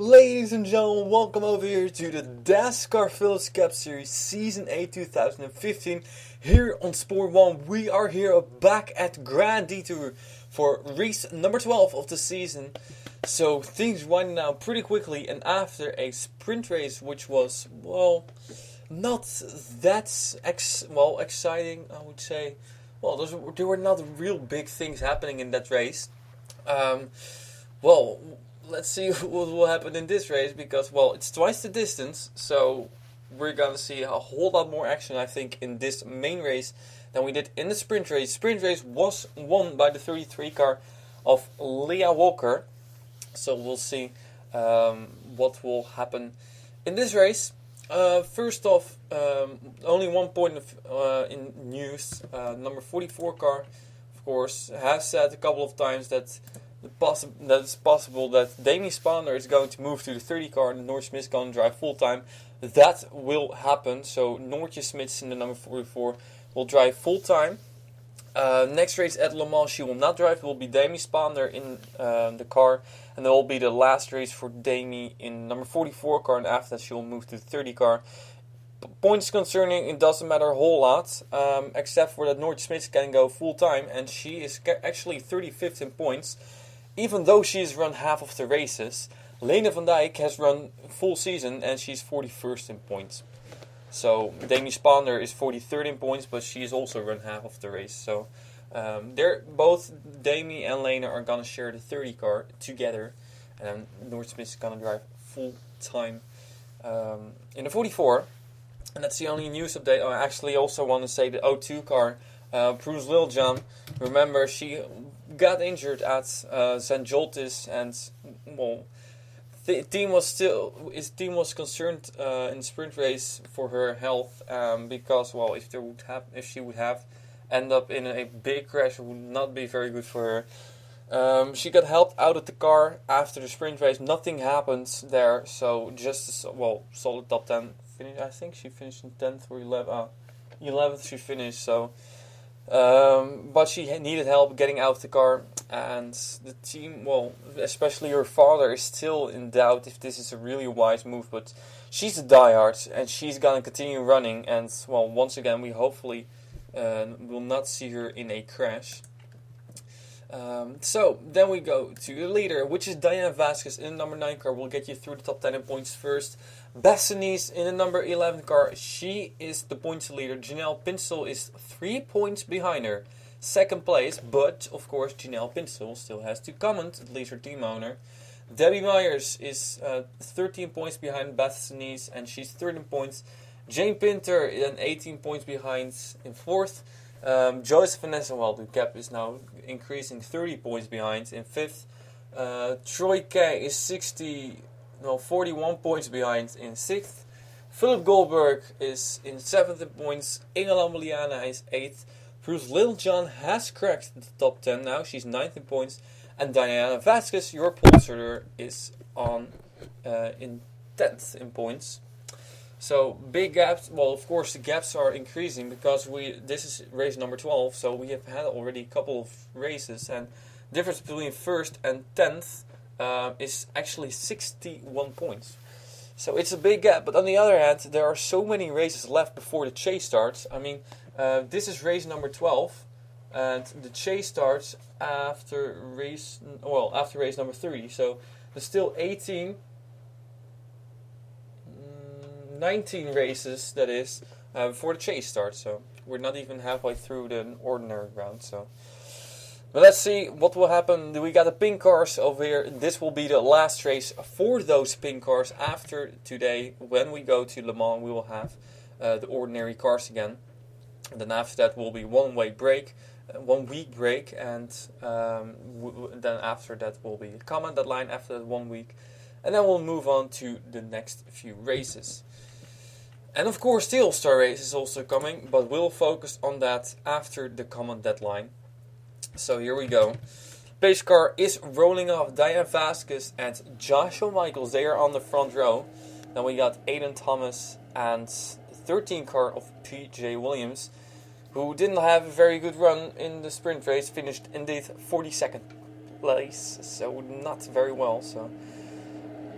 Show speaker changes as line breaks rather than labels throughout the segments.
ladies and gentlemen, welcome over here to the Dascar Phillips Cup Series Season 8 2015. Here on Sport 1, we are here back at Grand Detour for race number 12 of the season. So things winding down pretty quickly, and after a sprint race which was, well, not that exciting, I would say. Well, there were not real big things happening in that race. Let's see what will happen in this race because, it's twice the distance, so we're going to see a whole lot more action, I think, in this main race than we did in the sprint race. Sprint race was won by the 33 car of Leah Walker, so we'll see what will happen in this race. First off, only 1 point in news. Number 44 car, of course, has said a couple of times that it's possible that Demi Spawner is going to move to the 30 car and Noortje Smith is going to drive full time. That will happen. So Noortje Smith in the number 44 will drive full time. Next race at Le Mans, she will not drive. It will be Demi Spawner in the car, and that will be the last race for Demi in number 44 car, and after that she will move to the 30 car. Points concerning, it doesn't matter a whole lot, except for that Noortje Smith can go full time, and she is actually 35th in points, even though she has run half of the races. Lene van Dijk has run full season, and she's 41st in points. So Demi Spawner is 43rd in points, but she has also run half of the race. So both Demi and Lene are gonna share the 30 car together, and Noortje Smith is gonna drive full time in the 44. And that's the only news update. I actually also want to say the O2 car, Bruce Liljan. Remember, she got injured at St. Joltis, and his team was concerned in the sprint race for her health, because if she would have end up in a big crash, it would not be very good for her. She got helped out of the car after the sprint race. Nothing happened there, so just solid top 10 finish. I think she finished in 10th or 11th. She finished, so. But she needed help getting out of the car, and the team, especially her father, is still in doubt if this is a really wise move, but she's a diehard, and she's gonna continue running, and, once again, we hopefully will not see her in a crash. So, then we go to the leader, which is Diana Vasquez in the number 9 car. We'll get you through the top 10 in points first. Bessanies in the number 11 car. She is the points leader. Janelle Pinsel is 3 points behind her. Second place, but, of course, Janelle Pinsel still has to comment, at least her team owner. Debbie Myers is 13 points behind Bessanies, and she's 13 points. Jane Pinter is 18 points behind in 4th. Joyce Vanessa, the gap is now increasing, 30 points behind in 5th. Troy Kay is 41 points behind in 6th. Philip Goldberg is in 7th in points. Inge Lamoliana is 8th. Bruce Littlejohn has cracked the top 10 now. She's 9th in points. And Diana Vasquez, your points leader, is in 10th in points. So big gaps. Of course the gaps are increasing because this is race number 12, so we have had already a couple of races, and the difference between 1st and 10th is actually 61 points. So it's a big gap, but on the other hand, there are so many races left before the chase starts. I mean, this is race number 12, and the chase starts after race number 30. So there's still 19 races, that is, before the chase starts. So we're not even halfway through the ordinary round. So, but let's see what will happen. We got the pink cars over here. This will be the last race for those pink cars. After today, when we go to Le Mans, we will have the ordinary cars again. And then after that will be 1 week break, and then after that will be a comment deadline after that 1 week, and then we'll move on to the next few races. And of course, the All-Star race is also coming, but we'll focus on that after the comment deadline. So here we go. Pace car is rolling off. Diana Vasquez and Joshua Michaels, they are on the front row. Then we got Aiden Thomas and 13 car of PJ Williams, who didn't have a very good run in the sprint race, finished indeed 42nd place, so not very well. So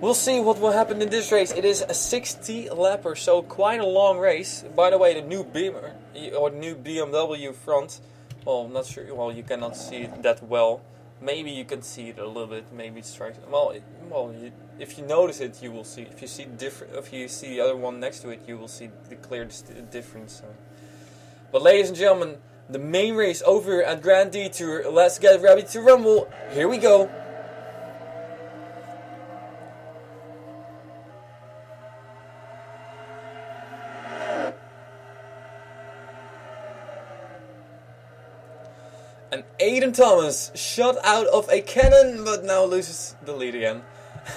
We'll see what will happen in this race. It is a 60 lapper, so quite a long race. By the way, the new Beamer or new BMW front. Well, I'm not sure. Well, you cannot see it that well. Maybe you can see it a little bit. Maybe it strikes. If you notice it, you will see. If you see if you see the other one next to it, you will see the clear difference. But ladies and gentlemen, the main race over at Grand Detour. Let's get ready to rumble. Here we go. And Aiden Thomas shot out of a cannon, but now loses the lead again.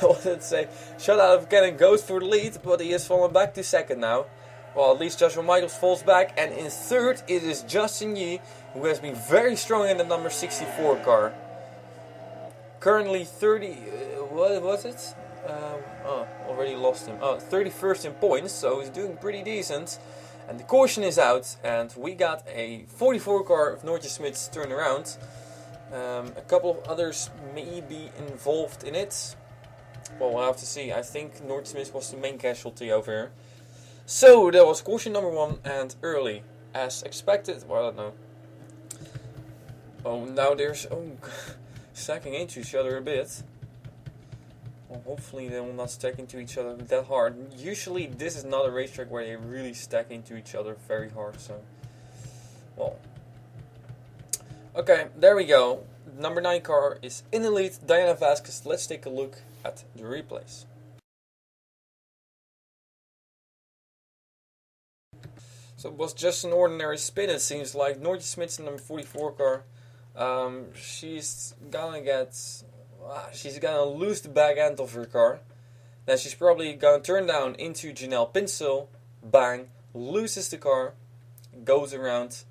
What did it say? Shot out of a cannon, goes for the lead, but he has fallen back to second now. Well, at least Joshua Michaels falls back, and in third it is Justin Yee, who has been very strong in the number 64 car. Currently 30, what was it? Already lost him. 31st in points, so he's doing pretty decent. And the caution is out, and we got a 44 car of Noortje Smits turnaround. A couple of others may be involved in it. Well, we'll have to see. I think Noortje Smits was the main casualty over here. So, that was caution number 1, and early, as expected. Well, I don't know. Oh, now there's stacking into each other a bit. Well, hopefully they will not stack into each other that hard. Usually this is not a racetrack where they really stack into each other very hard, so... Well... Okay, there we go. Number 9 car is in the lead, Diana Vasquez. Let's take a look at the replays. So it was just an ordinary spin, it seems like. Noortje Smits, number 44 car. She's gonna lose the back end of her car. Then she's probably gonna turn down into Janelle Pinsel. Bang. Loses the car. Goes around.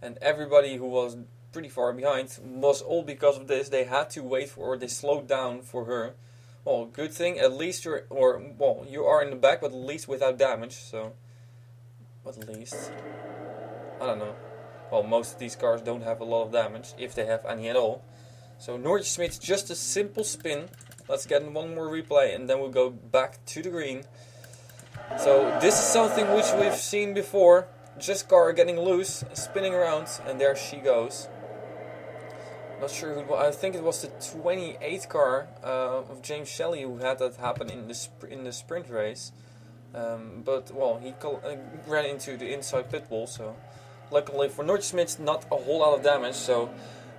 And everybody who was pretty far behind was all because of this. They had to wait for, or they slowed down for her. Well, good thing. At least you are in the back, but at least without damage. So, at least. I don't know. Well, most of these cars don't have a lot of damage, if they have any at all. So Noortje Smits, just a simple spin. Let's get one more replay and then we'll go back to the green. So this is something which we've seen before. Just car getting loose, spinning around, and there she goes. Not sure who it was. I think it was the 28th car of James Shelley who had that happen in the sprint race. But well, he ran into the inside pit wall. So luckily for Noortje Smits, not a whole lot of damage. So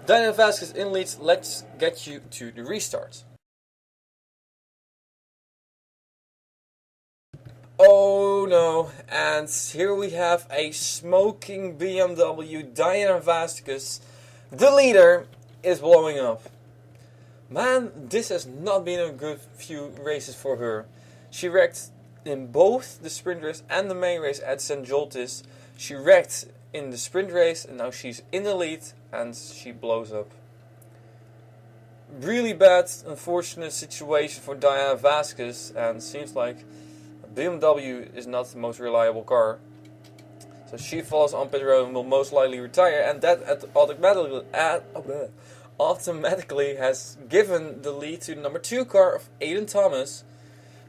Diana Vasquez in leads. Let's get you to the restart. Oh no, and here we have a smoking BMW. Diana Vasquez, the leader, is blowing up. Man, this has not been a good few races for her. She wrecked in both the sprint race and the main race at St. Joltis. She wrecked in the sprint race and now she's in the lead and she blows up. Really bad, unfortunate situation for Diana Vasquez, and seems like BMW is not the most reliable car. So she falls on pit road and will most likely retire, and that automatically has given the lead to the number 2 car of Aiden Thomas.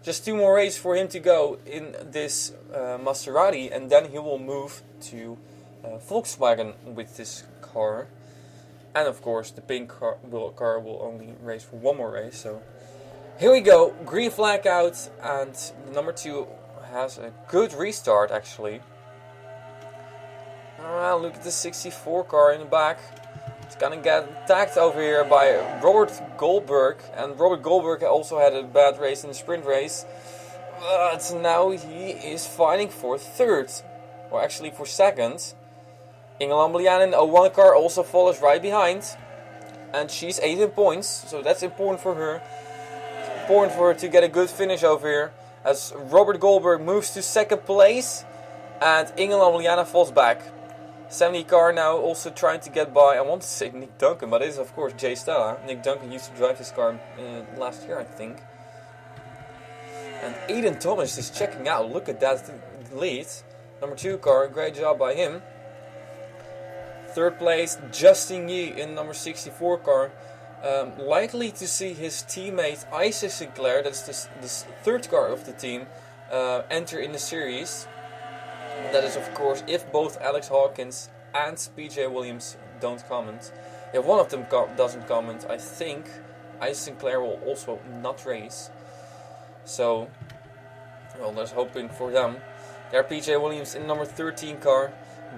Just 2 more races for him to go in this Maserati, and then he will move to Volkswagen with this car. And of course the pink car will only race for 1 more race. So here we go, green flag out, and the number 2 has a good restart actually. Look at the 64 car in the back. It's gonna get attacked over here by Robert Goldberg, and Robert Goldberg also had a bad race in the sprint race. But now he is fighting for 3rd, or actually for 2nd. Ingela Mlianen, a 01 car, also follows right behind, and she's 18 points, so that's important for her. It's important for her to get a good finish over here, as Robert Goldberg moves to 2nd place, and Ingela Mlianen falls back. 70 car now also trying to get by, I want to say Nick Duncan, but it is of course Jay Stella. Nick Duncan used to drive this car last year, I think. And Aiden Thomas is checking out, look at that lead. Number 2 car, great job by him. 3rd place, Justin Yee in number 64 car. Likely to see his teammate Isaac Sinclair, that's the third car of the team, enter in the series. That is, of course, if both Alex Hawkins and PJ Williams don't comment. If one of them doesn't comment, I think Isaac Sinclair will also not race. So, well, there's hoping for them. There, PJ Williams in number 13 car.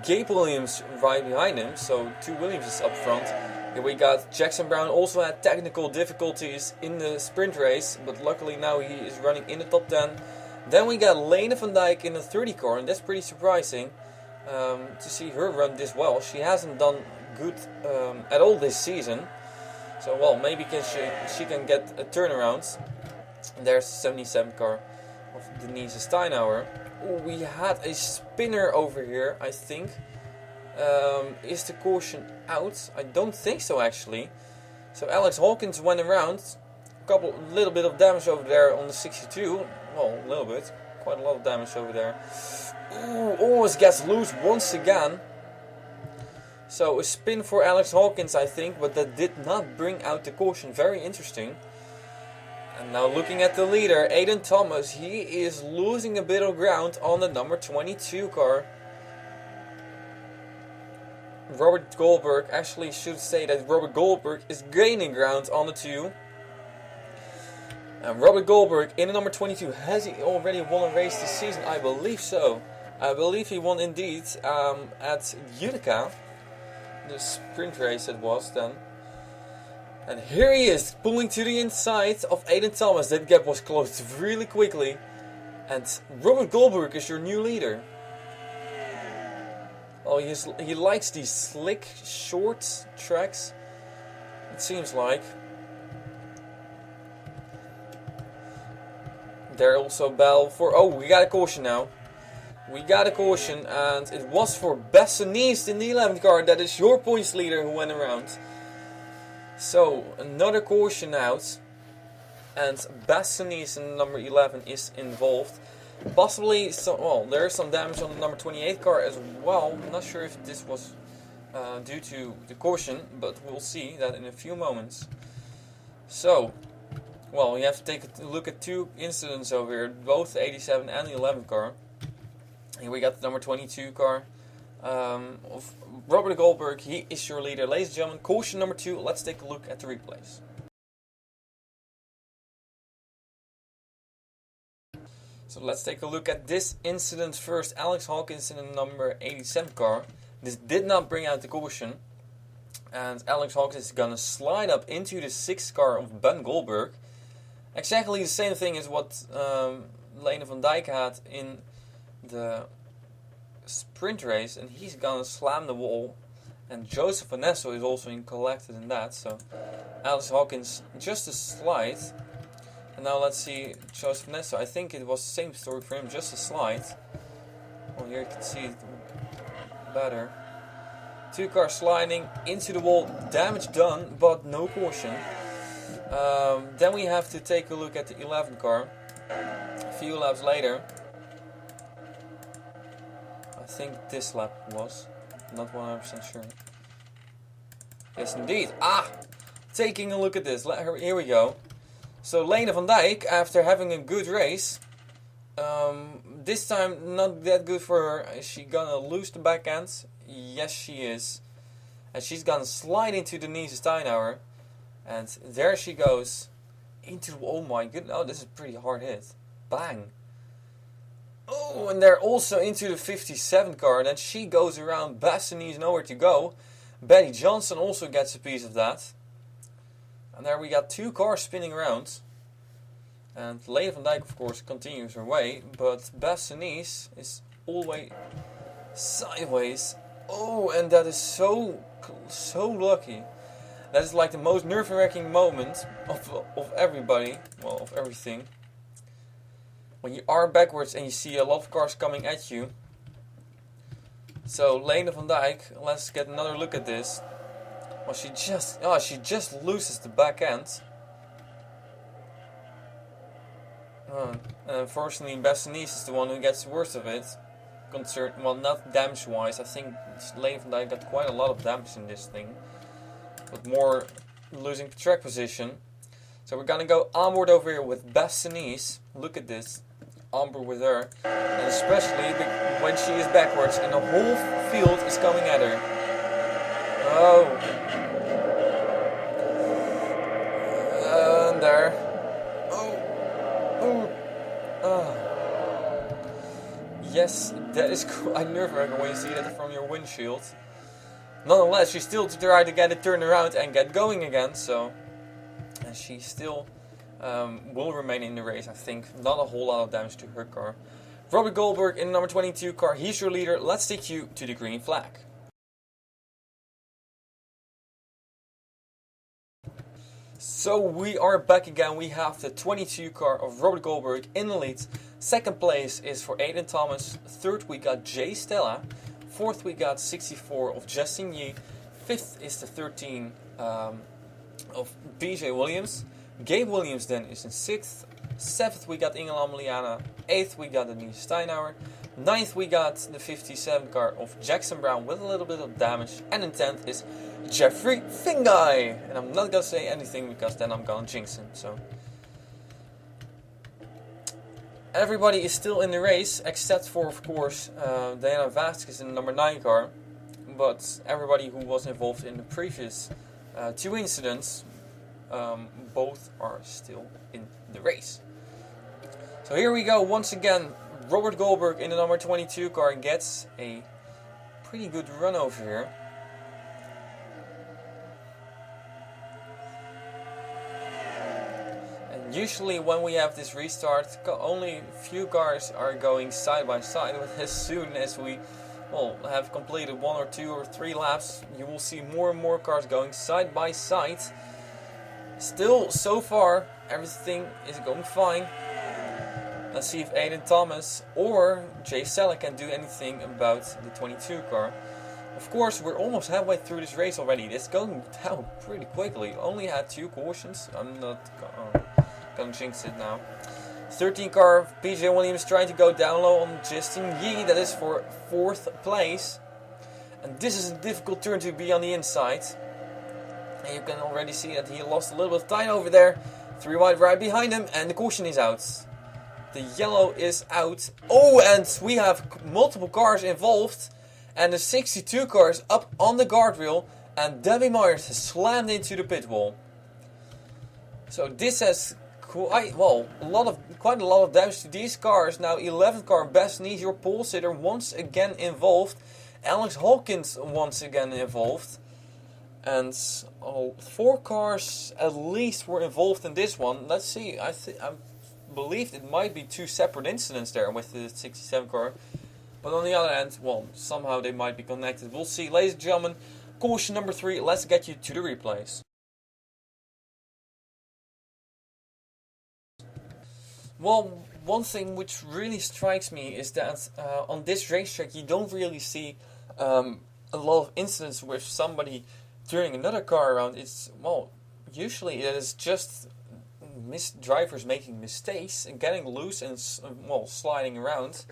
Gabe Williams right behind him, so 2 Williamses up front. Here we got Jackson Brown, also had technical difficulties in the sprint race, but luckily now he is running in the top 10. Then we got Lene van Dijk in the 30 car, and that's pretty surprising to see her run this well. She hasn't done good at all this season, so well, maybe she can get a turnaround. And there's the 77 car of Denise Steinauer. Ooh, we had a spinner over here, I think. Is the caution out? I don't think so, actually. So Alex Hawkins went around. Little bit of damage over there on the 62. Well, a little bit. Quite a lot of damage over there. Ooh, almost gets loose once again. So a spin for Alex Hawkins, I think, but that did not bring out the caution. Very interesting. And now looking at the leader, Aiden Thomas, he is losing a bit of ground on the number 22 car. Robert Goldberg, actually should say that Robert Goldberg is gaining ground on the 2. And Robert Goldberg in the number 22, has he already won a race this season? I believe so. I believe he won indeed at Utica. The sprint race it was then. And here he is, pulling to the inside of Aiden Thomas. That gap was closed really quickly. And Robert Goldberg is your new leader. Oh, he likes these slick, short tracks, it seems like. There also battle for... Oh, we got a caution now. We got a caution, and it was for Bessenese in the 11th car. That is your points leader who went around. So, another caution out. And Bessenese in number 11 is involved. Possibly, there is some damage on the number 28 car as well. I'm not sure if this was due to the caution, but we'll see that in a few moments. So, well, you have to take a look at 2 incidents over here, both the 87 and the 11 car. Here we got the number 22 car of Robert Goldberg. He is your leader. Ladies and gentlemen, caution number 2. Let's take a look at the replays. So let's take a look at this incident first. Alex Hawkins in the number 87 car. This did not bring out the caution. And Alex Hawkins is going to slide up into the 6th car of Ben Goldberg. Exactly the same thing as what Lene van Dijk had in the sprint race. And he's going to slam the wall. And Joseph Vanesso is also collected in that. So Alex Hawkins just a slide. And now let's see Joseph Vanesso. I think it was the same story for him, just a slide. Well, here you can see it better. 2 cars sliding into the wall, damage done, but no caution. Then we have to take a look at the 11 car. A few laps later. I think this lap was. Not 100% sure. Yes, indeed. Taking a look at this. Here we go. So Lene van Dijk, after having a good race, this time not that good for her. Is she gonna lose the back end? Yes, she is. And she's gonna slide into Denise Steinauer. And there she goes. Oh my goodness, oh, this is a pretty hard hit. Bang. Oh, and they're also into the 57 car. And then she goes around. Bessenese nowhere to go. Betty Johnson also gets a piece of that. And there we got 2 cars spinning around. And Lene van Dijk, of course, continues her way. But Bessenese is all the way sideways. Oh, and that is so lucky. That is like the most nerve-wracking moment of everybody. Well, of everything. When you are backwards and you see a lot of cars coming at you. So, Lene van Dijk, let's get another look at this. Well, she just loses the back end. And unfortunately, Bessenese is the one who gets the worst of it. Well, not damage-wise. I think Lene van Dijk got quite a lot of damage in this thing. But more losing track position. So we're gonna go onboard over here with Bassinese. Look at this. Onboard with her. And especially when she is backwards and the whole field is coming at her. Oh. And there. Oh. Yes, that is quite nerve-wracking when you see that from your windshield. Nonetheless, she still tried to get it turned around and get going again, so... And she still will remain in the race, I think. Not a whole lot of damage to her car. Robert Goldberg in the number 22 car, he's your leader. Let's take you to the green flag. So we are back again. We have the 22 car of Robert Goldberg in the lead. Second place is for Aiden Thomas. Third we got Jay Stella. Fourth we got 64 of Justin Yee. Fifth is the 13 of BJ Williams. Gabe Williams then is in 6th. 7th we got Ingela Ameliana. 8th we got Denise Steinauer. 9th we got the 57 car of Jackson Brown with a little bit of damage. And in 10th is Jeffrey Fingai. And I'm not gonna say anything because then I'm gonna jinx him. So everybody is still in the race except for, of course, Diana Vasquez in the number 9 car. But everybody who was involved in the previous 2 incidents, both are still in the race. So here we go once again. Robert Goldberg in the number 22 car gets a pretty good run over here. And usually when we have this restart, only a few cars are going side by side. But as soon as we have completed 1 or 2 or 3 laps, you will see more and more cars going side by side. Still, so far, everything is going fine. Let's see if Aiden Thomas or Jay Sella can do anything about the 22 car. Of course, we're almost halfway through this race already. It's going down pretty quickly. Only had 2 cautions. I'm not gonna jinx it now. 13 car of PJ Williams trying to go down low on Justin Yee. That is for 4th place. And this is a difficult turn to be on the inside. And you can already see that he lost a little bit of time over there. 3 wide right behind him and the caution is out. The yellow is out. Oh, and we have multiple cars involved. And the 62 car is up on the guardrail. And Debbie Myers has slammed into the pit wall. So this has quite a lot of damage to these cars. Now 11th car, Bassinese, your pole sitter, once again involved. Alex Hawkins once again involved. And 4 cars at least were involved in this one. Let's see, I believe it might be 2 separate incidents there with the 67 car. But on the other hand, somehow they might be connected. We'll see. Ladies and gentlemen, caution number 3, let's get you to the replays. Well, one thing which really strikes me is that on this racetrack you don't really see a lot of incidents with somebody turning another car around. It's, usually it is just drivers making mistakes and getting loose and sliding around.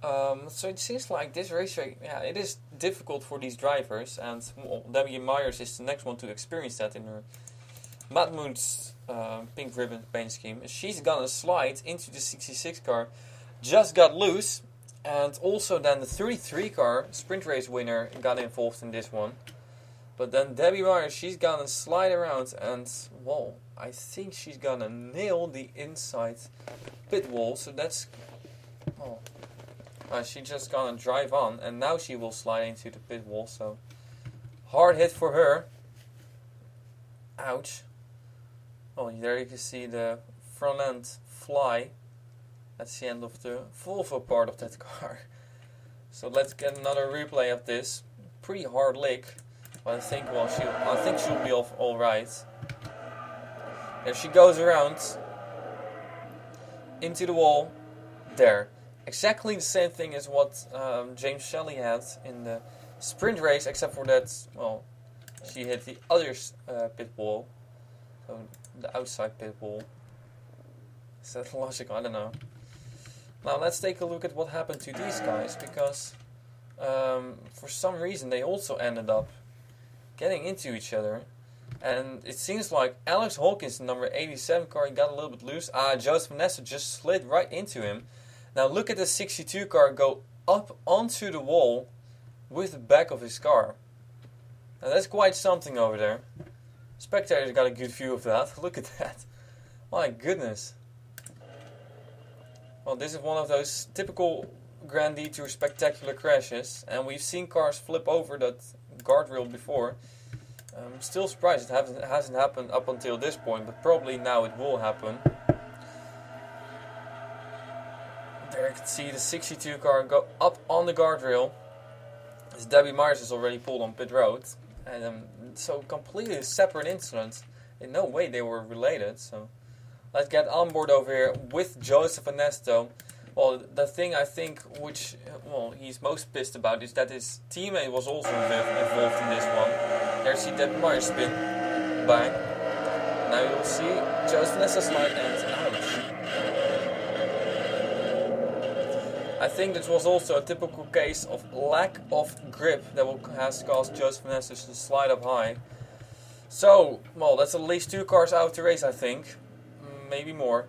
So it seems like this racetrack, it is difficult for these drivers, and Debbie Myers is the next one to experience that in her Matt Moon's pink ribbon paint scheme. She's gonna slide into the 66 car, just got loose, and also then the 33 car sprint race winner got involved in this one. But then Debbie Myers, she's gonna slide around and, I think she's gonna nail the inside pit wall. So that's, she's just gonna drive on and now she will slide into the pit wall. So hard hit for her. Ouch. There you can see the front end fly. That's the end of the Volvo part of that car. So let's get another replay of this. Pretty hard lick. But I think, she'll be off all right. There she goes around into the wall. There, exactly the same thing as what James Shelley had in the sprint race, except for that, she hit the other pit wall, so the outside pit wall. Is that logical? I don't know. Now let's take a look at what happened to these guys, because for some reason they also ended up getting into each other. And it seems like Alex Hawkins, number 87 car, he got a little bit loose. Joseph Nesta just slid right into him. Now look at the 62 car go up onto the wall with the back of his car. Now that's quite something over there. Spectators got a good view of that. Look at that. My goodness. Well, this is one of those typical Grand Detour spectacular crashes. And we've seen cars flip over that guardrail before. I'm still surprised it hasn't happened up until this point, but probably now it will happen. There you can see the 62 car go up on the guardrail. As Debbie Myers is already pulled on pit road. And so completely separate incidents. In no way they were related. So let's get on board over here with Joseph Ernesto. Well, the thing I think which he's most pissed about is that his teammate was also involved in this one. There's the Debbie Myers spin. Bang. Now you'll see Joseph Ernesto slide and ouch. I think this was also a typical case of lack of grip that has caused Joseph Ernesto to slide up high. So, well, that's at least 2 cars out of the race, I think. Maybe more.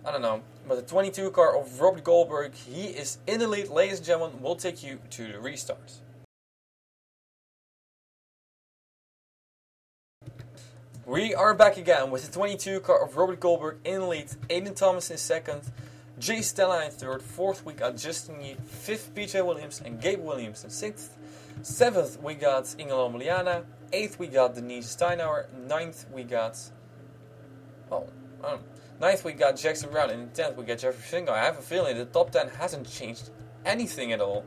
I don't know. But the 22 car of Robert Goldberg, he is in the lead. Ladies and gentlemen, we'll take you to the restarts. We are back again with the 22 car of Robert Goldberg in the lead. Aiden Thomas in second. Jay Stella in third. Fourth, we got Justin Yee. Fifth, PJ Williams and Gabe Williams in sixth. Seventh, we got Ingela Moliana. Eighth, we got Denise Steinauer. Ninth, we got Ninth, we got Jackson Brown. And in 10th, we got Jeffrey Fingal. I have a feeling the top 10 hasn't changed anything at all.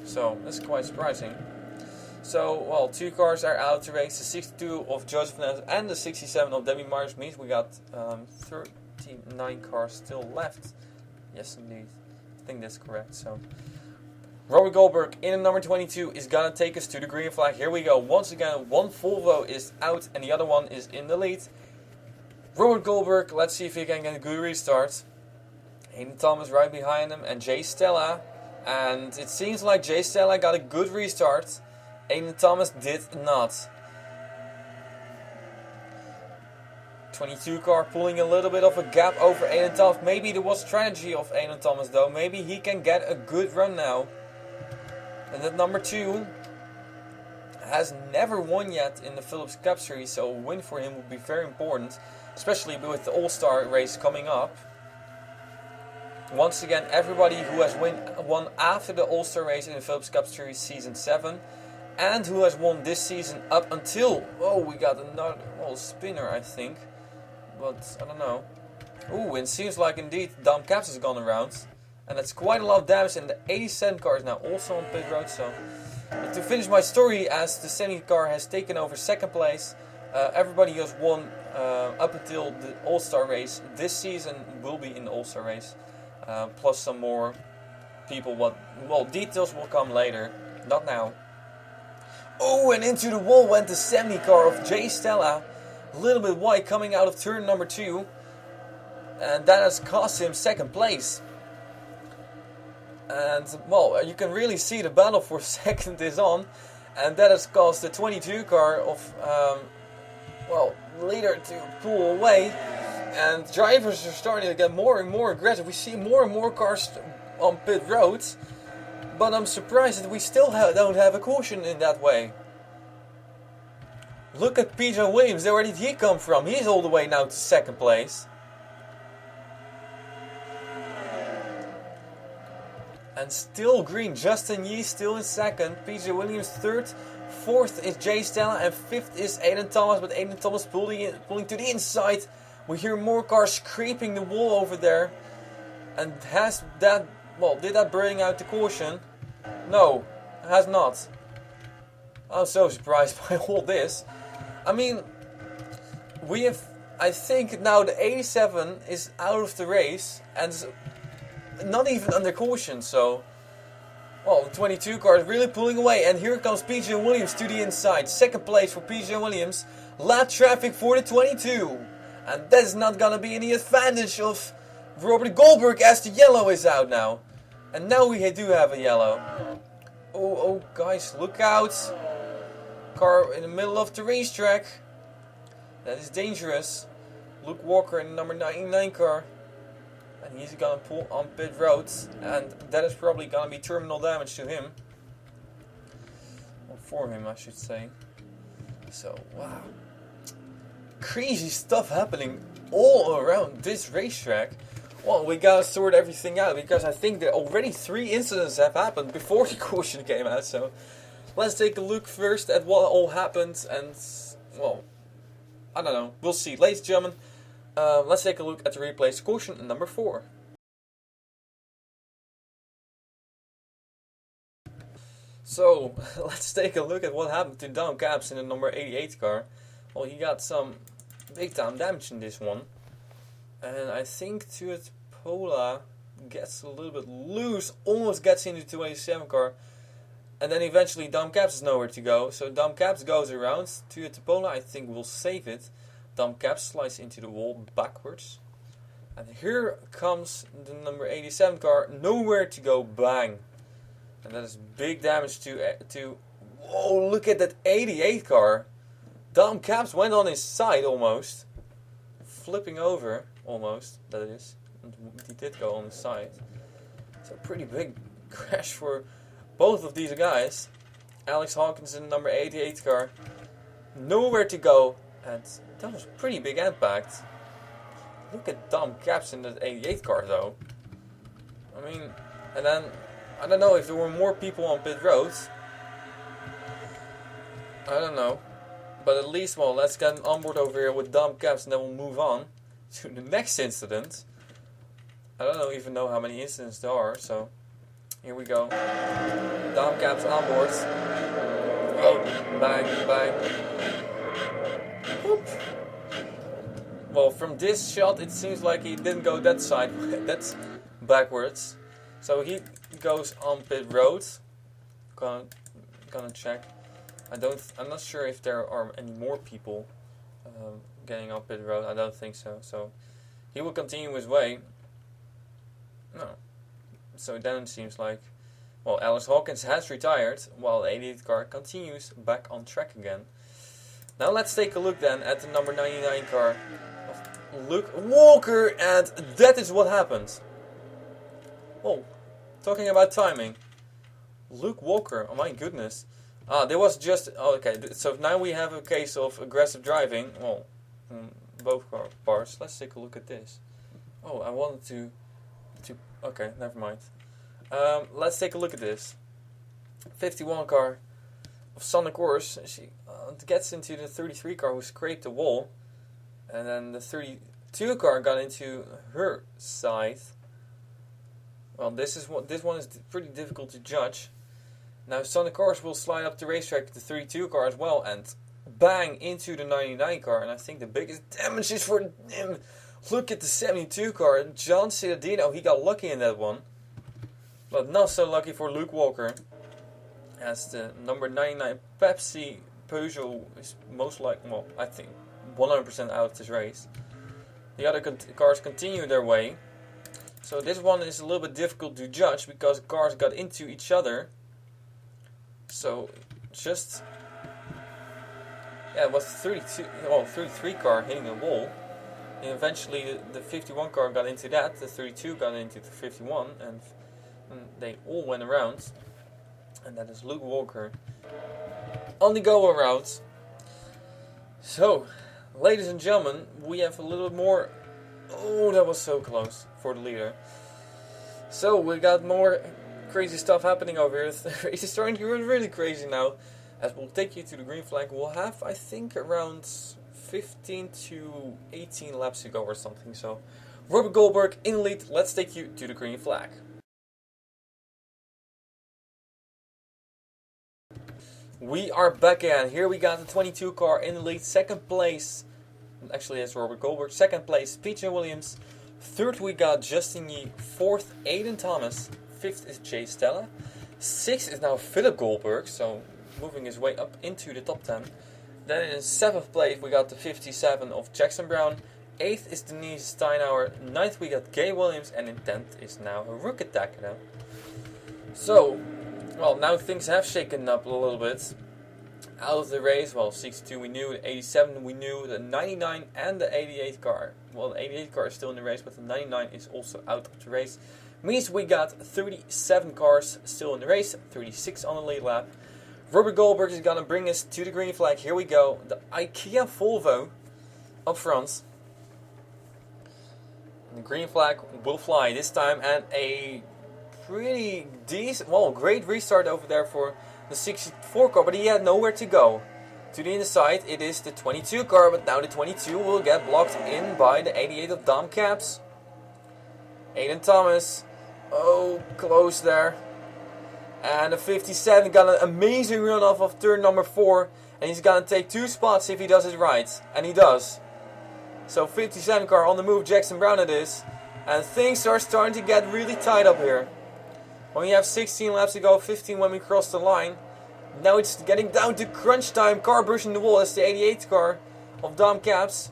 So, that's quite surprising. So, well, 2 cars are out to race. The 62 of Joseph Ness and the 67 of Debbie Myers means we got 39 cars still left. Yes, indeed. I think that's correct. So, Robert Goldberg in number 22 is going to take us to the green flag. Here we go. Once again, one Volvo is out and the other one is in the lead. Robert Goldberg, let's see if he can get a good restart. Aiden Thomas right behind him and Jay Stella. And it seems like Jay Stella got a good restart. Aiden Thomas did not. 22 car pulling a little bit of a gap over Aiden Thomas. Maybe there was strategy of Aiden Thomas though. Maybe he can get a good run now. And that number 2 has never won yet in the Phillips Cup Series. So a win for him would be very important. Especially with the All-Star race coming up. Once again, everybody who has won after the All-Star race in the Phillips Cup Series Season 7. And who has won this season up until... Oh, we got another spinner, I think. But, I don't know. Ooh, it seems like indeed Dom Caps has gone around. And that's quite a lot of damage. And the 87 car is now also on pit road. So, but to finish my story, as the semi car has taken over second place... everybody who has won up until the All-Star race this season will be in the All-Star race. Plus some more people. Details will come later. Not now. Oh, and into the wall went the semi-car of Jay Stella. A little bit wide coming out of turn number 2. And that has cost him second place. And, well, you can really see the battle for second is on. And that has caused the 22 car of... leader to pull away, and drivers are starting to get more and more aggressive. We see more and more cars on pit roads, but I'm surprised that we still don't have a caution in that way. Look at PJ Williams, where did he come from? He's all the way now to second place. And still green, Justin Yee still in second, PJ Williams third. Fourth is Jay Stella and fifth is Aiden Thomas, but Aiden Thomas pulling to the inside. We hear more cars scraping the wall over there. And did that bring out the caution? No, it has not. I'm so surprised by all this. I mean, I think now the 87 is out of the race and not even under caution, so... Well, the 22 car is really pulling away, and here comes PJ Williams to the inside. Second place for PJ Williams. Lap traffic for the 22. And that is not going to be any advantage of Robert Goldberg as the yellow is out now. And now we do have a yellow. Oh, guys, look out. Car in the middle of the racetrack. That is dangerous. Luke Walker in the number 99 car. And he's gonna pull on pit roads. And that is probably gonna be terminal damage to him. Or for him, I should say. So, wow. Crazy stuff happening all around this racetrack. Well, we gotta sort everything out because I think that already 3 incidents have happened before the caution came out. So, let's take a look first at what all happened and, well, I don't know. We'll see. Ladies and gentlemen, let's take a look at the replays. Caution number 4. So, let's take a look at what happened to Dom Caps in the number 88 car. Well, he got some big time damage in this one. And I think Tuatola gets a little bit loose, almost gets into the 287 car. And then eventually Dom Caps is nowhere to go. So Dom Caps goes around. Tuatola, I think, will save it. Dom Caps slides into the wall backwards. And here comes the number 87 car. Nowhere to go. Bang. And that is big damage to whoa, look at that 88 car. Dom Caps went on his side almost. Flipping over, almost, that is. He did go on his side. It's a pretty big crash for both of these guys. Alex Hawkins in the number 88 car. Nowhere to go. And that was pretty big impact. Look at Dom Caps in that 88 car though. I mean, and then, I don't know if there were more people on pit roads. I don't know. But at least, well, let's get on board over here with Dom Caps and then we'll move on to the next incident. I don't even know how many incidents there are, so here we go. Dom Caps on board. Oh, bang, bang. Whoop. Well, from this shot, it seems like he didn't go that side. That's backwards. So he goes on pit road. Gonna check. I'm not sure if there are any more people getting on pit road. I don't think so. So he will continue his way. No. So then it seems like, well, Alex Hawkins has retired while the 88 car continues back on track again. Now let's take a look then at the number 99 car of Luke Walker, and that is what happens. Oh, talking about timing. Luke Walker, oh my goodness. There was just, okay, so now we have a case of aggressive driving. Well, both cars. Let's take a look at this. Oh, I wanted to okay, never mind. Let's take a look at this. 51 car of Sonic Horse. She gets into the 33 car who scraped the wall. And then the 32 car got into her side. Well, this one is pretty difficult to judge. Now Sonic Horse will slide up the racetrack, the 32 car as well, and bang into the 99 car. And I think the biggest damage is for him. Look at the 72 car. John Cittadino, he got lucky in that one. But not so lucky for Luke Walker. As the number 99 Pepsi Peugeot is most likely, well, I think 100% out of this race. The other cars continue their way. So this one is a little bit difficult to judge because cars got into each other. So just, yeah, it was 33 car hitting a wall. And eventually the 51 car got into that, the 32 got into the 51, and they all went around. And that is Luke Walker on the go around. So, ladies and gentlemen, we have a little more. Oh, that was so close for the leader. So, we got more crazy stuff happening over here. The race is starting to get really crazy now. As we'll take you to the green flag. We'll have, I think, around 15 to 18 laps to go or something. So, Robert Goldberg in the lead. Let's take you to the green flag. We are back again. Here we got the 22 car in the lead. Second place, actually it's Robert Goldberg. Second place, PJ Williams. Third we got Justin Yee. Fourth, Aiden Thomas. Fifth is Jay Stella. Sixth is now Philip Goldberg, so moving his way up into the top 10. Then in seventh place we got the 57 of Jackson Brown. Eighth is Denise Steinauer. Ninth we got Gay Williams, and in 10th is now Rook Attacker. So, well, now things have shaken up a little bit. out of the race. Well, 62 we knew, the 87 we knew, the 99 and the 88 car. Well, the 88 car is still in the race, but the 99 is also out of the race. Means we got 37 cars still in the race, 36 on the lead lap. Robert Goldberg is gonna bring us to the green flag. Here we go. The IKEA Volvo up front. The green flag will fly this time, and a pretty decent, well, great restart over there for the 64 car, but he had nowhere to go. To the inside, it is the 22 car, but now the 22 will get blocked in by the 88 of Dom Caps. Aiden Thomas, oh, close there. And the 57 got an amazing run off of turn number 4, and he's gonna take 2 spots if he does it right, and he does. So 57 car on the move, Jackson Brown it is, and things are starting to get really tight up here. When we have 16 laps to go, 15 when we cross the line. Now it's getting down to crunch time. Car brushing the wall. That's the 88 car of Dom Caps.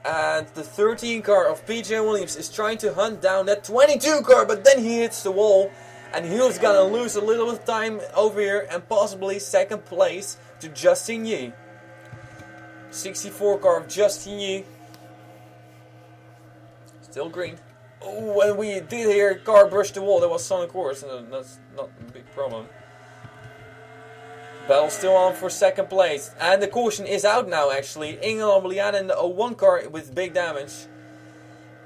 And the 13 car of PJ Williams is trying to hunt down that 22 car, but then he hits the wall. And he's gonna lose a little bit of time over here and possibly second place to Justin Yee. 64 car of Justin Yee. Still green. Oh, when we did hear car brush the wall, that was on the course, and that's not a big problem. Battle still on for second place. And the caution is out now, actually. Ingel Liana in the 01 car with big damage.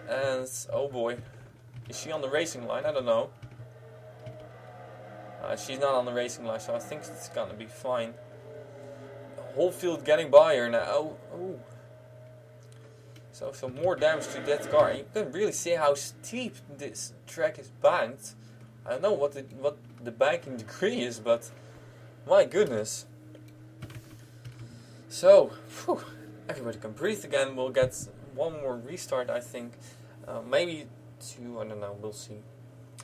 And, oh boy. Is she on the racing line? I don't know. She's not on the racing line, so I think it's gonna be fine. The whole field getting by her now. Oh. So some more damage to that car. You can really see how steep this track is banked. I don't know what the banking degree is, but my goodness. So, everybody can breathe again. We'll get one more restart, I think. Maybe 2, I don't know, we'll see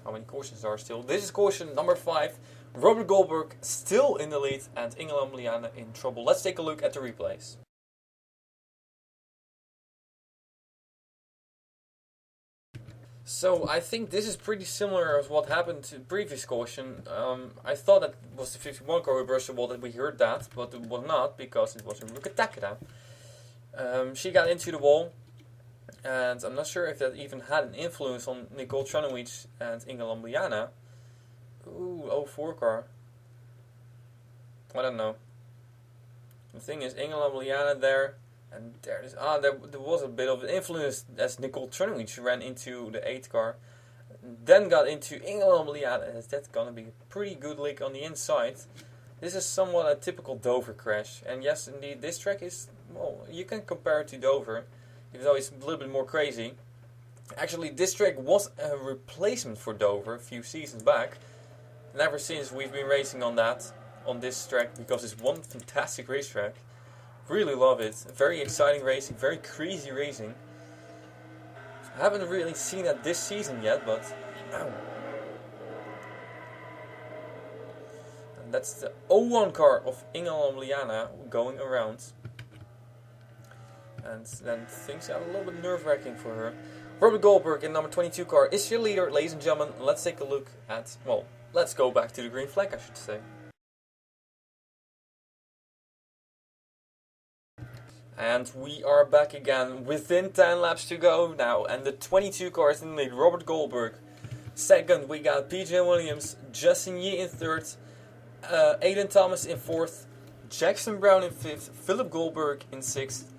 how many cautions there are still. This is caution number 5. Robert Goldberg still in the lead and Ingela Liana in trouble. Let's take a look at the replays. So I think this is pretty similar as what happened to the previous caution. I thought that was the 51 car reversible that we heard that, but it was not because it was a Ruka Takeda. She got into the wall, and I'm not sure if that even had an influence on Nicole Tranowicz and Ingela Liana. Ooh, 04 car. I don't know. The thing is, Ingela Liana there. And there was a bit of an influence as Nicole Tranowicz ran into the 8 car. Then got into Ingela Liana. That's going to be a pretty good lick on the inside. This is somewhat a typical Dover crash. And yes, indeed, this track is, well, you can compare it to Dover. Even though it's a little bit more crazy. Actually, this track was a replacement for Dover a few seasons back. And ever since we've been racing on this track, because it's one fantastic racetrack. Really love it. Very exciting racing, very crazy racing. I haven't really seen that this season yet, but and that's the 01 car of Ingela Liana going around. And then things got a little bit nerve-wracking for her. Robert Goldberg in number 22 car is your leader, ladies and gentlemen. Let's take a look at, well, let's go back to the green flag, I should say. And we are back again within 10 laps to go now. And the 22 car is in the lead. Robert Goldberg. Second, we got PJ Williams. Justin Yee in third. Aiden Thomas in fourth. Jackson Brown in fifth. Philip Goldberg in sixth.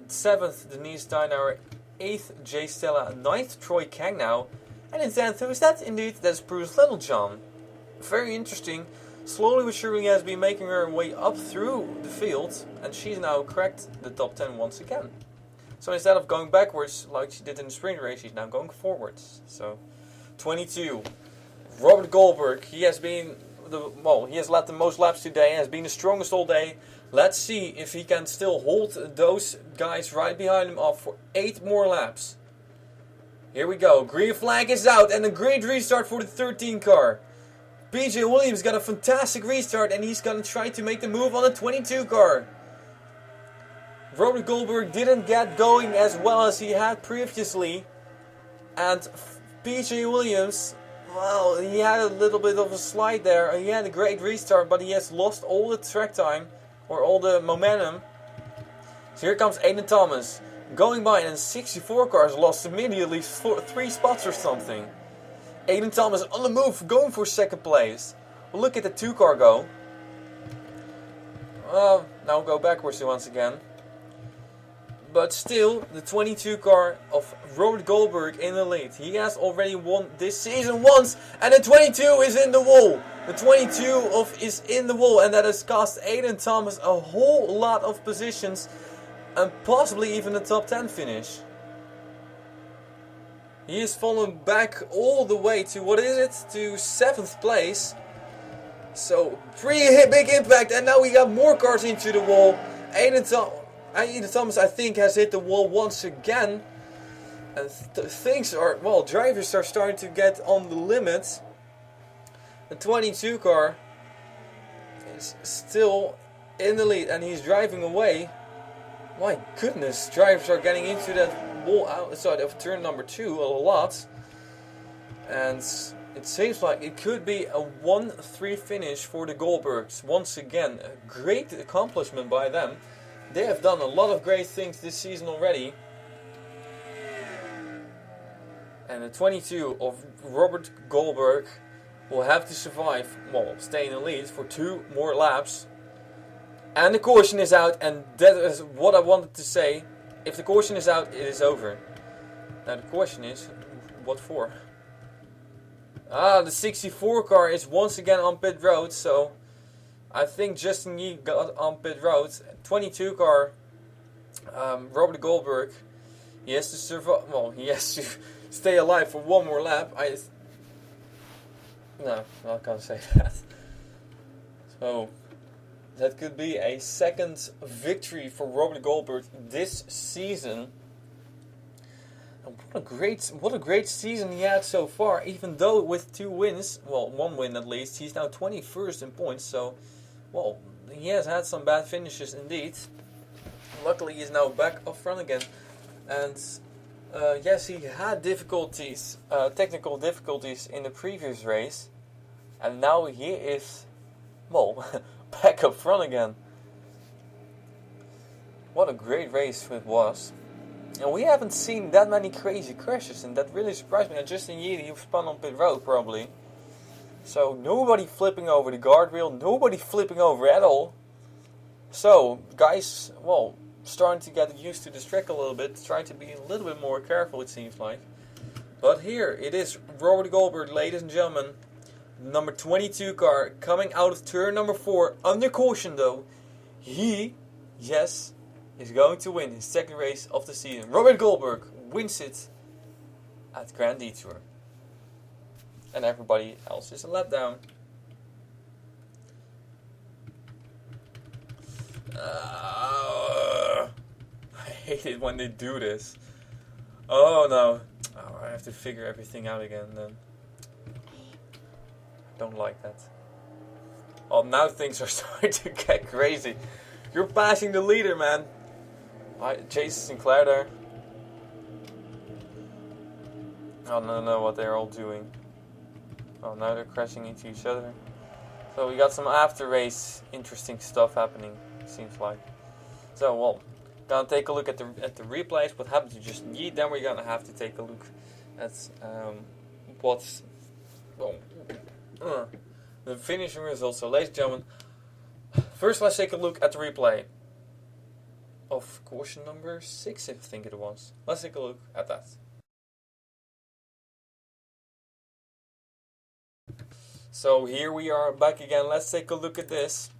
Seventh, Denise Steinauer. Eighth, Jay Stella. Ninth, Troy Kang now. And in 10th, who is that? Indeed, that's Bruce Littlejohn. Very interesting. Slowly but surely has been making her way up through the field, and she's now cracked the top 10 once again. So instead of going backwards like she did in the sprint race, she's now going forwards. So 22, Robert Goldberg. He has been he has led the most laps today, has been the strongest all day. Let's see if he can still hold those guys right behind him off for 8 more laps. Here we go. Green flag is out, and a great restart for the 13 car. PJ Williams got a fantastic restart, and he's going to try to make the move on the 22 car. Robert Goldberg didn't get going as well as he had previously. And PJ Williams Well, he had a little bit of a slide there. He had a great restart, but he has lost all the track time, or all the momentum. So here comes Aiden Thomas, going by, and 64 cars lost immediately 3 spots or something. Aiden Thomas on the move, going for second place. Well, look at the 2 car go. Now go backwards once again. But still, the 22 car of Robert Goldberg in the lead. He has already won this season once, and the 22 is in the wall. The 22 is in the wall, and that has cost Aiden Thomas a whole lot of positions, and possibly even a top 10 finish. He has fallen back all the way to, what is it, to 7th place. So, pretty big impact, and now we got more cars into the wall. Aiden Thomas, I think, has hit the wall once again. And things are, well, drivers are starting to get on the limit. The 22 car is still in the lead, and he's driving away. My goodness, drivers are getting into that wall outside of turn number 2 a lot. And it seems like it could be a 1-3 finish for the Goldbergs. Once again, a great accomplishment by them. They have done a lot of great things this season already. And the 22 of Robert Goldberg will have to survive, well, stay in the lead for 2 more laps. And the caution is out, and that is what I wanted to say. If the caution is out, it is over. Now the question is, what for? The 64 car is once again on pit road, so I think Justin Yee got on pit road. 22 car, Robert Goldberg, he has to survive. Well, he has to stay alive for 1 more lap. No, I can't say that. So that could be a 2nd victory for Robert Goldberg this season. And what a great season he had so far. Even though with 2 wins, well, 1 win at least, he's now 21st in points. So, well, he has had some bad finishes indeed. Luckily, he's now back up front again. And yes, he had difficulties, technical difficulties in the previous race. And now he is, well, back up front again. What a great race it was. And we haven't seen that many crazy crashes, and that really surprised me. And Justin Yee, he spun on pit road probably. So nobody flipping over the guardrail, nobody flipping over at all. So guys, well, starting to get used to this track a little bit, trying to be a little bit more careful, it seems like. But here it is, Robert Goldberg, ladies and gentlemen, number 22 car, coming out of turn number 4, under caution though. He, yes, is going to win his 2nd race of the season. Robert Goldberg wins it at Grand Detour. And everybody else is a lap down. I hate it when they do this. Oh no. Oh, I have to figure everything out again then. Don't like that. Oh, now things are starting to get crazy. You're passing the leader, man. Jason Sinclair there. I don't know what they're all doing. Oh, now they're crashing into each other. So we got some after race interesting stuff happening, seems like. So, well, gonna take a look at the replays. What happened to Justin Yee? Then we're gonna have to take a look at what's, well, the finishing results. So, ladies and gentlemen, first let's take a look at the replay of caution number 6, I think it was. Let's take a look at that. So here we are back again. Let's take a look at this.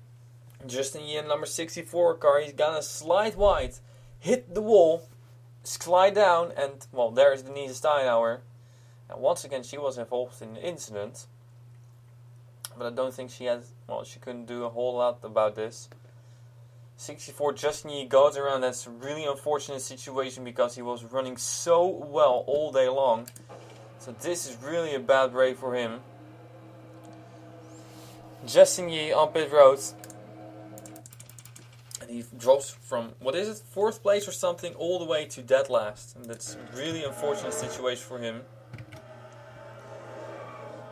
Justin Yee, number 64 car, he's gonna slide wide, hit the wall, slide down, and, well, there's Denise Steinhauer. And once again, she was involved in the incident. But I don't think she couldn't do a whole lot about this. 64 Justin Yee goes around. That's a really unfortunate situation because he was running so well all day long. So this is really a bad break for him. Justin Yee on pit road. And he drops from, 4th place or something, all the way to dead last. And that's a really unfortunate situation for him.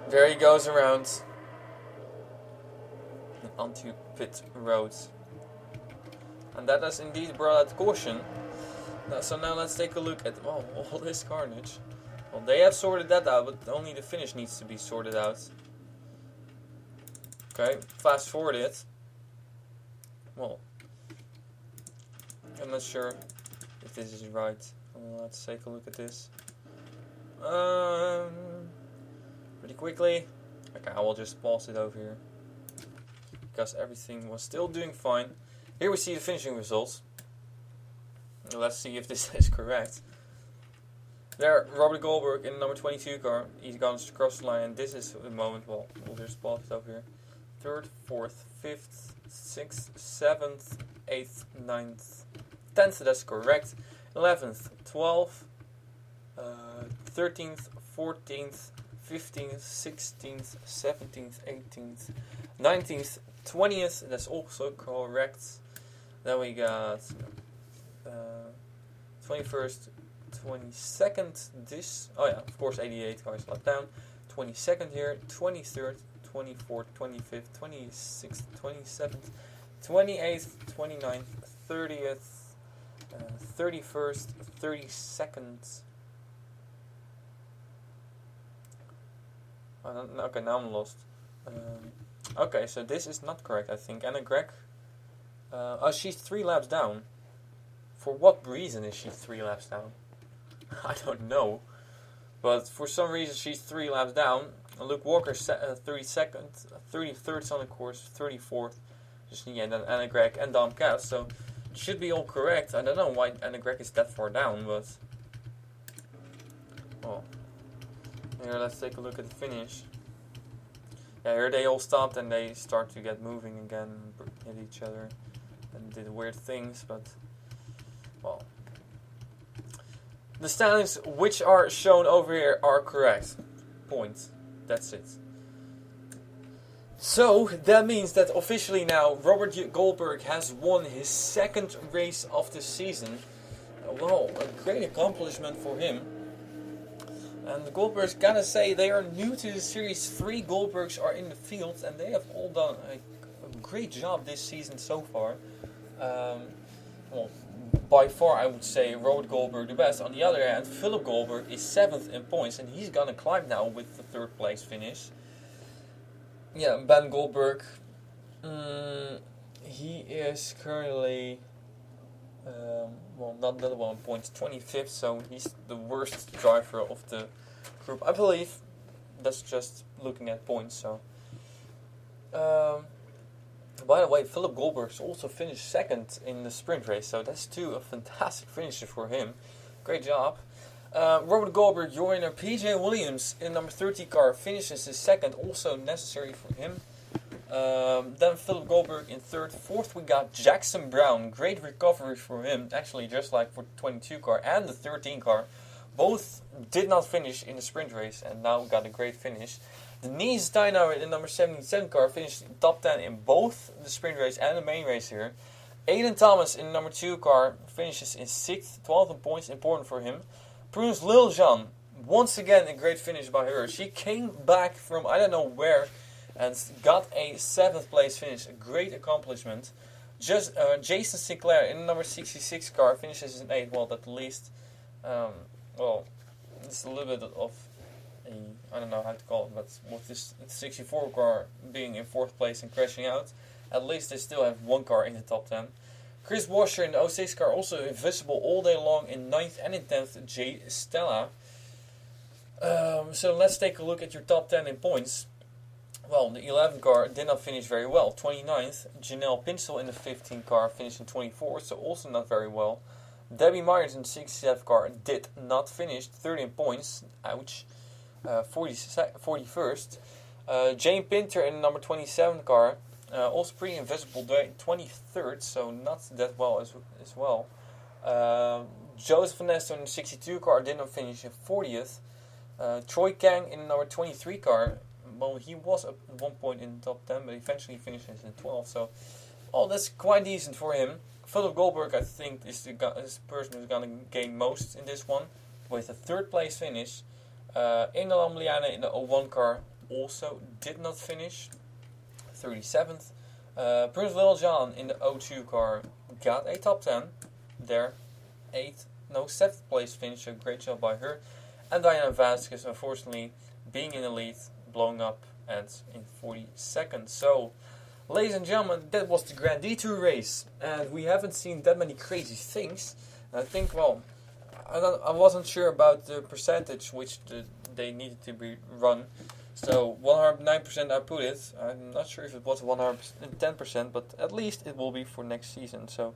There he goes around onto pit road. And that has indeed brought out caution. So now let's take a look at all this carnage. Well, they have sorted that out, but only the finish needs to be sorted out. Okay, fast forward it. Well, I'm not sure if this is right. Let's take a look at this. Pretty quickly. Okay, I will just pause it over here, because everything was still doing fine. Here we see the finishing results. Let's see if this is correct. There, Robert Goldberg in the number 22 car. He's gone across the line, and this is the moment. Well, we'll just pause it over here. 3rd, 4th, 5th, 6th, 7th, 8th, 9th, 10th. That's correct. 11th, 12th, 13th, 14th, 15th, 16th, 17th, 18th, 19th, 20th. That's also correct. Then we got 21st, 22nd. This, oh yeah, of course, 88 cars left down. 22nd here, 23rd, 24th, 25th, 26th, 27th, 28th, 29th, 30th, 31st, 32nd. Okay, now I'm lost. Okay, so this is not correct, I think. Anna Gregg. Oh, she's 3 laps down. For what reason is she 3 laps down? I don't know. But for some reason she's 3 laps down. Luke Walker 32nd, 33rd on the course, 34th. Just yeah, then Anna Gregg and Dom Cass. So it should be all correct. I don't know why Anna Gregg is that far down, but well. Here, let's take a look at the finish. Yeah, here they all stopped and they start to get moving again, hit each other, and did weird things, but well. The standings which are shown over here are correct. Point. That's it. So, that means that officially now Robert Goldberg has won his 2nd race of the season. Well, a great accomplishment for him. And the Goldbergs, gotta say, they are new to the series. 3 Goldbergs are in the field, and they have all done a great job this season so far. Well, by far, I would say Robert Goldberg the best. On the other hand, Philip Goldberg is 7th in points, and he's gonna climb now with the 3rd place finish. Yeah, Ben Goldberg, he is currently, well, not that one points, 25th, so he's the worst driver of the group, I believe. That's just looking at points, so. By the way, Philip Goldberg's also finished 2nd in the sprint race, so that's a fantastic finisher for him. Great job. Robert Goldberg, joiner PJ Williams in number 30 car, finishes his 2nd, also necessary for him. Then Philip Goldberg in 3rd. 4th we got Jackson Brown, great recovery for him, actually just like for the 22 car and the 13 car. Both did not finish in the sprint race and now got a great finish. Denise Steinauer in the number 77 car finished in top 10 in both the sprint race and the main race here. Aiden Thomas in the number 2 car finishes in 6th, 12 points, important for him. Prudence Liljean, once again a great finish by her. She came back from I don't know where and got a 7th place finish, a great accomplishment. Just Jason Sinclair in the number 66 car finishes in 8th, well at least, well, it's a little bit of I don't know how to call it, but with this 64 car being in 4th place and crashing out, at least they still have 1 car in the top 10. Chris Washer in the 06 car also invisible all day long in 9th and in 10th, Jay Stella. So let's take a look at your top 10 in points. Well, the 11 car did not finish very well. 29th, Janelle Pinsel in the 15 car finished in 24th, so also not very well. Debbie Myers in the 67 car did not finish, 13 points, ouch. 41st. Jane Pinter in the number 27 car, also pretty invisible, 23rd, so not that well as well. Joseph Van Nestor in the 62 car did not finish in 40th. Troy Kang in the number 23 car, well, he was at one point in the top 10, but eventually finishes in 12th, so that's quite decent for him. Philip Goldberg, I think, is the person who's going to gain most in this one, with a 3rd place finish. Ingelam Liana in the 01 car also did not finish, 37th. Prince Littlejohn in the O2 car got a top 10 there, 7th place finish, a great job by her. And Diana Vasquez, unfortunately, being in the lead, blowing up and in 42nd. So, ladies and gentlemen, that was the Grand Detour race, and we haven't seen that many crazy things. I think, well, I wasn't sure about the percentage which they needed to be run. So 109% I put it. I'm not sure if it was 110%, but at least it will be for next season. So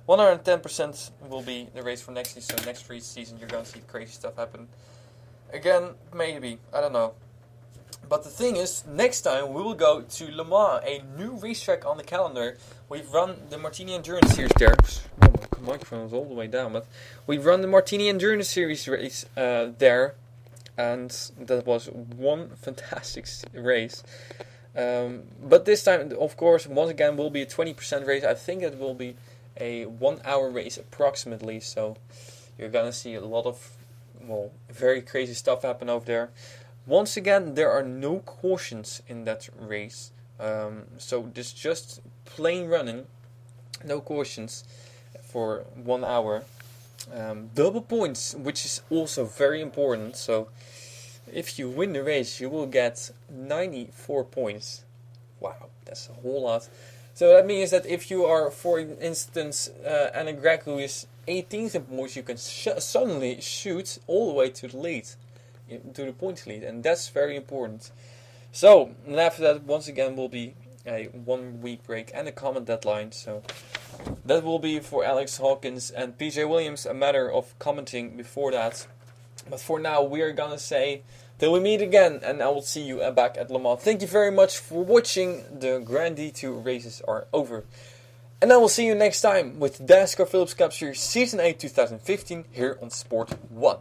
110% will be the race for next season. So next season you're going to see crazy stuff happen. Again, maybe. I don't know. But the thing is, next time we will go to Le Mans, a new racetrack on the calendar. We've run the Martini Endurance Series there. Oh, my microphone is all the way down. But we've run the Martini Endurance Series race there. And that was one fantastic race. But this time, of course, once again, will be a 20% race. I think it will be a 1 hour race approximately. So you're going to see a lot of, very crazy stuff happen over there. Once again, there are no cautions in that race. So this just plain running. No cautions for 1 hour. Double points, which is also very important. So if you win the race, you will get 94 points. Wow, that's a whole lot. So that means that if you are, for instance, Anna Gregg, who is 18th in points, you can suddenly shoot all the way to the lead, to the points lead, and that's very important. So, and after that, once again, will be a 1 week break and a common deadline. So that will be for Alex Hawkins and PJ Williams, a matter of commenting before that. But for now, we are gonna say till we meet again, and I will see you back at Le Mans. Thank you very much for watching. The Grand Detour races are over. And I will see you next time with Dascar Phillips Cup Series Season 8 2015 here on Sport 1.